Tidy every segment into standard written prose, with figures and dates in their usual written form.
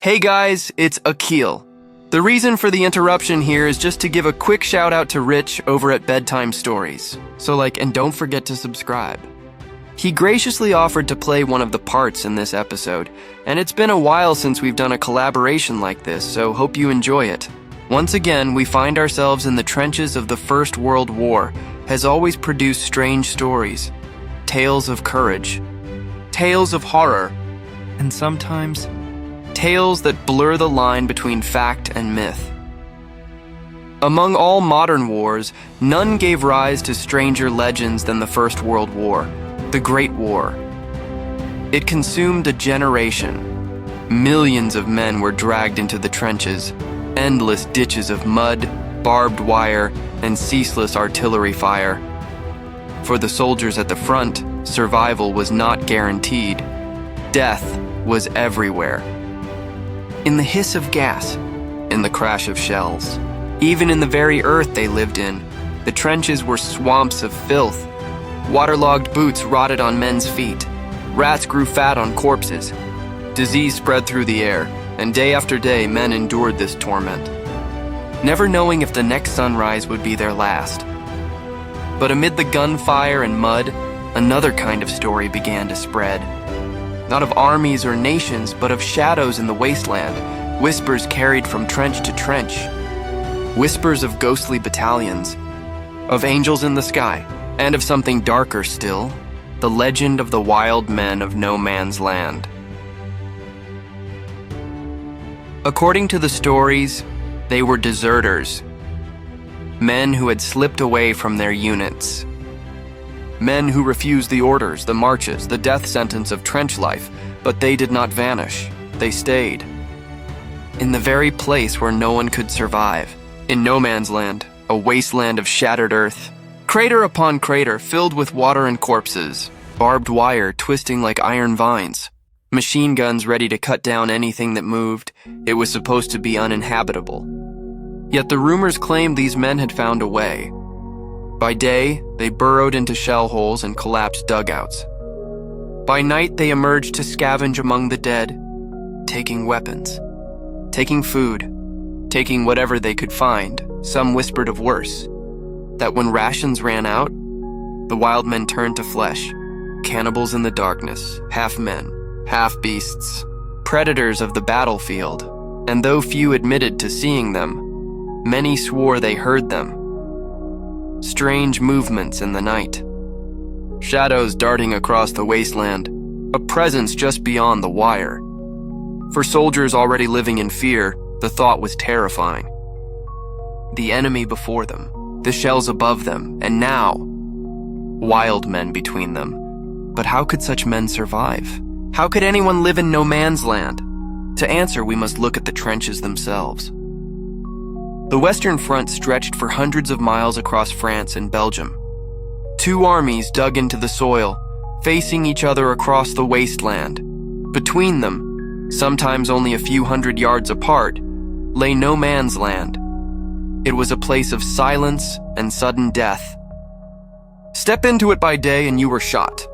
Hey guys, it's Akil. The reason for the interruption here is just to give a quick shout out to Rich over at Bedtime Stories. And don't forget to subscribe. He graciously offered to play one of the parts in this episode, and it's been a while since we've done a collaboration like this, so hope you enjoy it. Once again, we find ourselves in the trenches of the First World War, has always produced strange stories, tales of courage, tales of horror, and sometimes tales that blur the line between fact and myth. Among all modern wars, none gave rise to stranger legends than the First World War, the Great War. It consumed a generation. Millions of men were dragged into the trenches, endless ditches of mud, barbed wire, and ceaseless artillery fire. For the soldiers at the front, survival was not guaranteed. Death was everywhere. In the hiss of gas, in the crash of shells, even in the very earth they lived in, the trenches were swamps of filth. Waterlogged boots rotted on men's feet. Rats grew fat on corpses. Disease spread through the air, and day after day men endured this torment, never knowing if the next sunrise would be their last. But amid the gunfire and mud, another kind of story began to spread. Not of armies or nations, but of shadows in the wasteland, whispers carried from trench to trench. Whispers of ghostly battalions, of angels in the sky, and of something darker still, the legend of the wild men of no man's land. According to the stories, they were deserters, men who had slipped away from their units. Men who refused the orders, the marches, the death sentence of trench life, but they did not vanish. They stayed. In the very place where no one could survive. In no man's land, a wasteland of shattered earth. Crater upon crater filled with water and corpses. Barbed wire twisting like iron vines. Machine guns ready to cut down anything that moved. It was supposed to be uninhabitable. Yet the rumors claimed these men had found a way. By day, they burrowed into shell holes and collapsed dugouts. By night, they emerged to scavenge among the dead, taking weapons, taking food, taking whatever they could find. Some whispered of worse, that when rations ran out, the wild men turned to flesh, cannibals in the darkness, half men, half beasts, predators of the battlefield. And though few admitted to seeing them, many swore they heard them. Strange movements in the night. Shadows darting across the wasteland, a presence just beyond the wire. For soldiers already living in fear, the thought was terrifying. The enemy before them, the shells above them, and now, wild men between them. But how could such men survive? How could anyone live in no man's land? To answer, we must look at the trenches themselves. The Western Front stretched for hundreds of miles across France and Belgium. Two armies dug into the soil, facing each other across the wasteland. Between them, sometimes only a few hundred yards apart, lay no man's land. It was a place of silence and sudden death. Step into it by day and you were shot.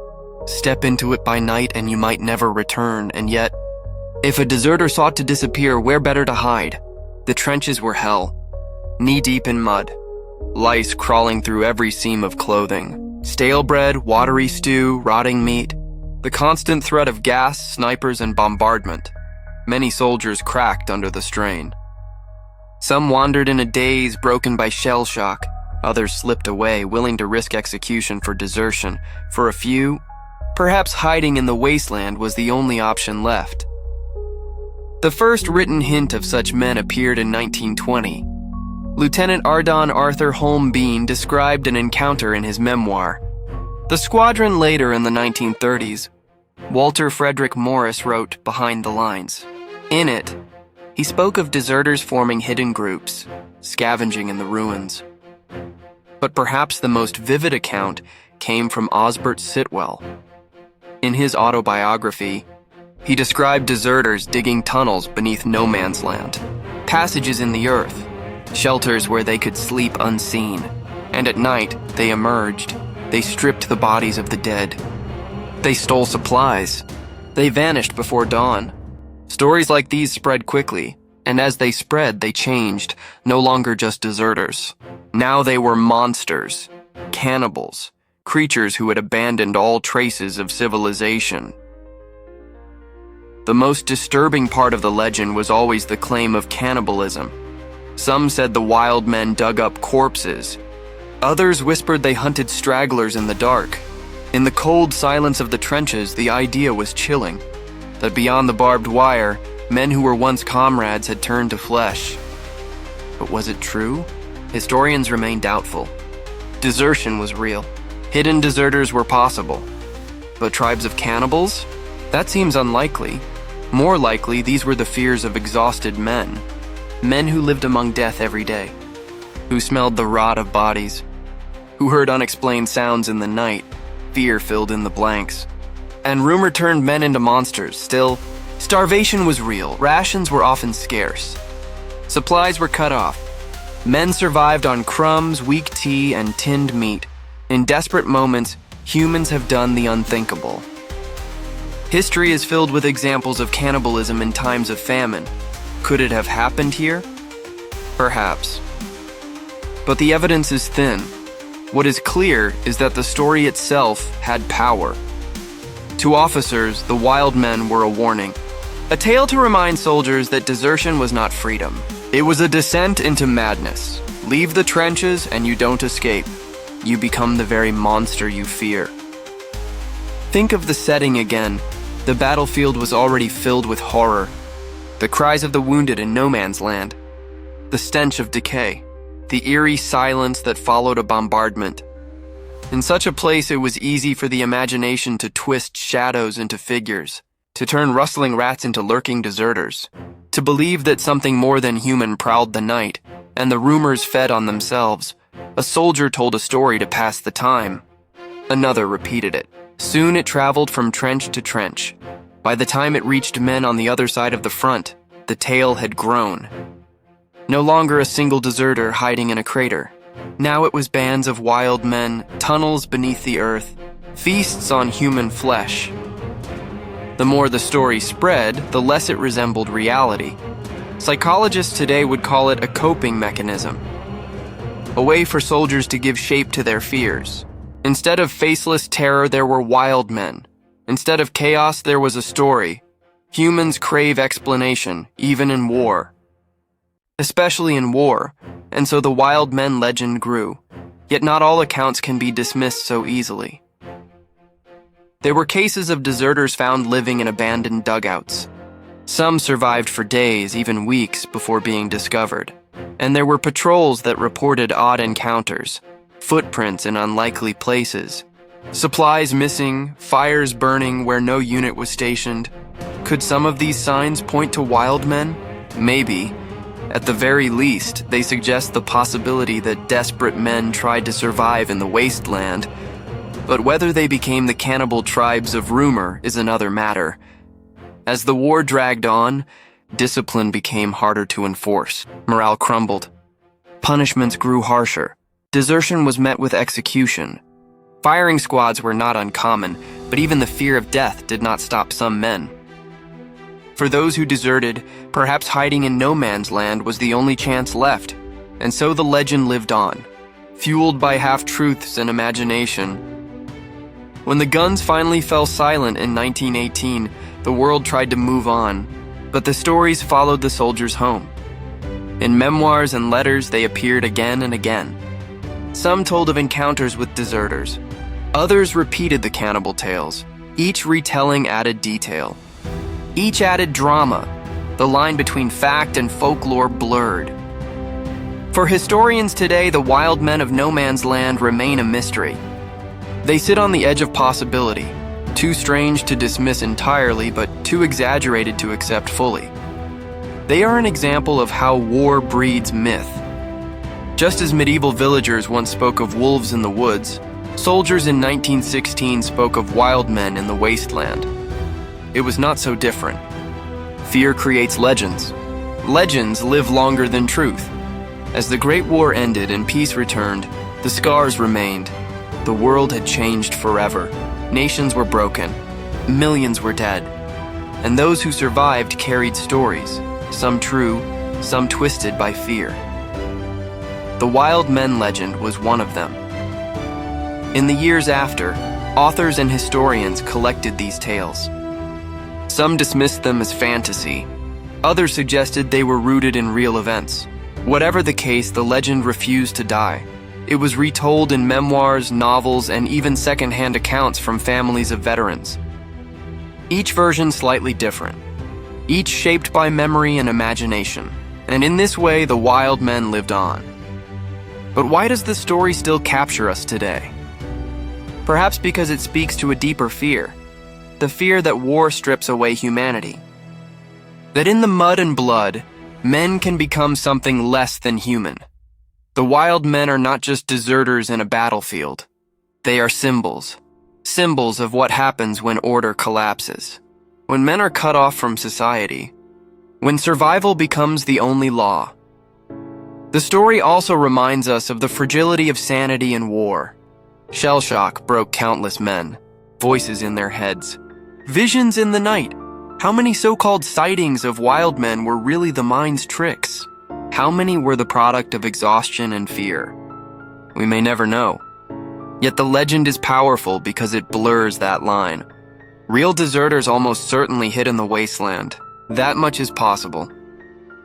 Step into it by night and you might never return, and yet, if a deserter sought to disappear, where better to hide? The trenches were hell. Knee-deep in mud, lice crawling through every seam of clothing, stale bread, watery stew, rotting meat, the constant threat of gas, snipers, and bombardment. Many soldiers cracked under the strain. Some wandered in a daze broken by shell shock. Others slipped away, willing to risk execution for desertion. For a few, perhaps hiding in the wasteland was the only option left. The first written hint of such men appeared in 1920. Lieutenant Ardon Arthur Holm Bean described an encounter in his memoir. The squadron later in the 1930s, Walter Frederick Morris wrote Behind the Lines. In it, he spoke of deserters forming hidden groups, scavenging in the ruins. But perhaps the most vivid account came from Osbert Sitwell. In his autobiography, he described deserters digging tunnels beneath no man's land, passages in the earth, shelters where they could sleep unseen, and at night they emerged. They stripped the bodies of the dead. They stole supplies. They vanished before dawn. Stories like these spread quickly, and as they spread, they changed, no longer just deserters. Now they were monsters, cannibals, creatures who had abandoned all traces of civilization. The most disturbing part of the legend was always the claim of cannibalism. Some said the wild men dug up corpses. Others whispered they hunted stragglers in the dark. In the cold silence of the trenches, the idea was chilling, that beyond the barbed wire, men who were once comrades had turned to flesh. But was it true? Historians remain doubtful. Desertion was real. Hidden deserters were possible. But tribes of cannibals? That seems unlikely. More likely, these were the fears of exhausted men. Men who lived among death every day. Who smelled the rot of bodies. Who heard unexplained sounds in the night. Fear filled in the blanks. And rumor turned men into monsters. Still, starvation was real. Rations were often scarce. Supplies were cut off. Men survived on crumbs, weak tea, and tinned meat. In desperate moments, humans have done the unthinkable. History is filled with examples of cannibalism in times of famine. Could it have happened here? Perhaps. But the evidence is thin. What is clear is that the story itself had power. To officers, the wild men were a warning. A tale to remind soldiers that desertion was not freedom. It was a descent into madness. Leave the trenches and you don't escape. You become the very monster you fear. Think of the setting again. The battlefield was already filled with horror. The cries of the wounded in no man's land. The stench of decay. The eerie silence that followed a bombardment. In such a place, it was easy for the imagination to twist shadows into figures, to turn rustling rats into lurking deserters, to believe that something more than human prowled the night, and the rumors fed on themselves. A soldier told a story to pass the time. Another repeated it. Soon it traveled from trench to trench. By the time it reached men on the other side of the front, the tale had grown. No longer a single deserter hiding in a crater. Now it was bands of wild men, tunnels beneath the earth, feasts on human flesh. The more the story spread, the less it resembled reality. Psychologists today would call it a coping mechanism. A way for soldiers to give shape to their fears. Instead of faceless terror, there were wild men. Instead of chaos, there was a story. Humans crave explanation, even in war. Especially in war, and so the wild men legend grew. Yet not all accounts can be dismissed so easily. There were cases of deserters found living in abandoned dugouts. Some survived for days, even weeks, before being discovered. And there were patrols that reported odd encounters, footprints in unlikely places, supplies missing, fires burning where no unit was stationed. Could some of these signs point to wild men? Maybe. At the very least, they suggest the possibility that desperate men tried to survive in the wasteland. But whether they became the cannibal tribes of rumor is another matter. As the war dragged on, discipline became harder to enforce. Morale crumbled. Punishments grew harsher. Desertion was met with execution. Firing squads were not uncommon, but even the fear of death did not stop some men. For those who deserted, perhaps hiding in no man's land was the only chance left, and so the legend lived on, fueled by half-truths and imagination. When the guns finally fell silent in 1918, the world tried to move on, but the stories followed the soldiers home. In memoirs and letters, they appeared again and again. Some told of encounters with deserters. Others repeated the cannibal tales. Each retelling added detail. Each added drama. The line between fact and folklore blurred. For historians today, the wild men of no man's land remain a mystery. They sit on the edge of possibility, too strange to dismiss entirely, but too exaggerated to accept fully. They are an example of how war breeds myth. Just as medieval villagers once spoke of wolves in the woods, soldiers in 1916 spoke of wild men in the wasteland. It was not so different. Fear creates legends. Legends live longer than truth. As the Great War ended and peace returned, the scars remained. The world had changed forever. Nations were broken. Millions were dead. and those who survived carried stories, some true, some twisted by fear. The wild men legend was one of them. In the years after, authors and historians collected these tales. Some dismissed them as fantasy. Others suggested they were rooted in real events. Whatever the case, the legend refused to die. It was retold in memoirs, novels, and even second-hand accounts from families of veterans. Each version slightly different, each shaped by memory and imagination, and in this way the wild men lived on. But why does this story still capture us today? Perhaps because it speaks to a deeper fear, the fear that war strips away humanity. That in the mud and blood, men can become something less than human. The wild men are not just deserters in a battlefield. They are symbols. Symbols of what happens when order collapses. When men are cut off from society. When survival becomes the only law. The story also reminds us of the fragility of sanity in war. Shell shock broke countless men. Voices in their heads. Visions in the night. How many so-called sightings of wild men were really the mind's tricks? How many were the product of exhaustion and fear? We may never know. Yet the legend is powerful because it blurs that line. Real deserters almost certainly hid in the wasteland. That much is possible.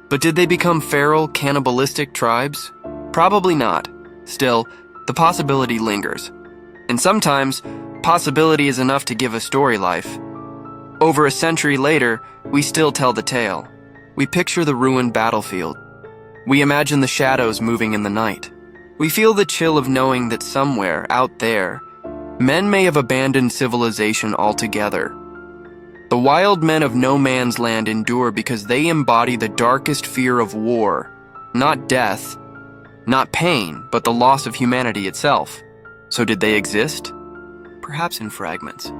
But did they become feral, cannibalistic tribes? Probably not. Still, the possibility lingers. And sometimes, possibility is enough to give a story life. Over a century later, we still tell the tale. We picture the ruined battlefield. We imagine the shadows moving in the night. We feel the chill of knowing that somewhere, out there, men may have abandoned civilization altogether. The wild men of no man's land endure because they embody the darkest fear of war, not death, not pain, but the loss of humanity itself. So did they exist? Perhaps in fragments.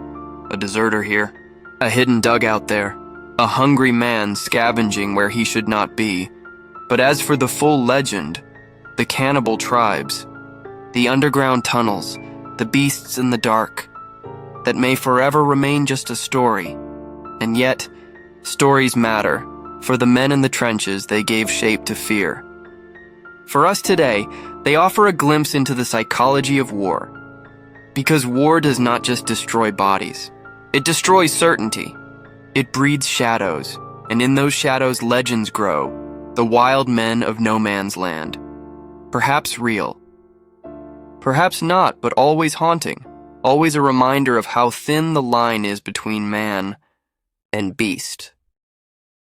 A deserter here, a hidden dugout there, a hungry man scavenging where he should not be. But as for the full legend, the cannibal tribes, the underground tunnels, the beasts in the dark, that may forever remain just a story. And yet, stories matter. For the men in the trenches, they gave shape to fear. For us today, they offer a glimpse into the psychology of war. Because war does not just destroy bodies. It destroys certainty. It breeds shadows, and in those shadows legends grow, the wild men of no man's land. Perhaps real. Perhaps not, but always haunting. Always a reminder of how thin the line is between man and beast.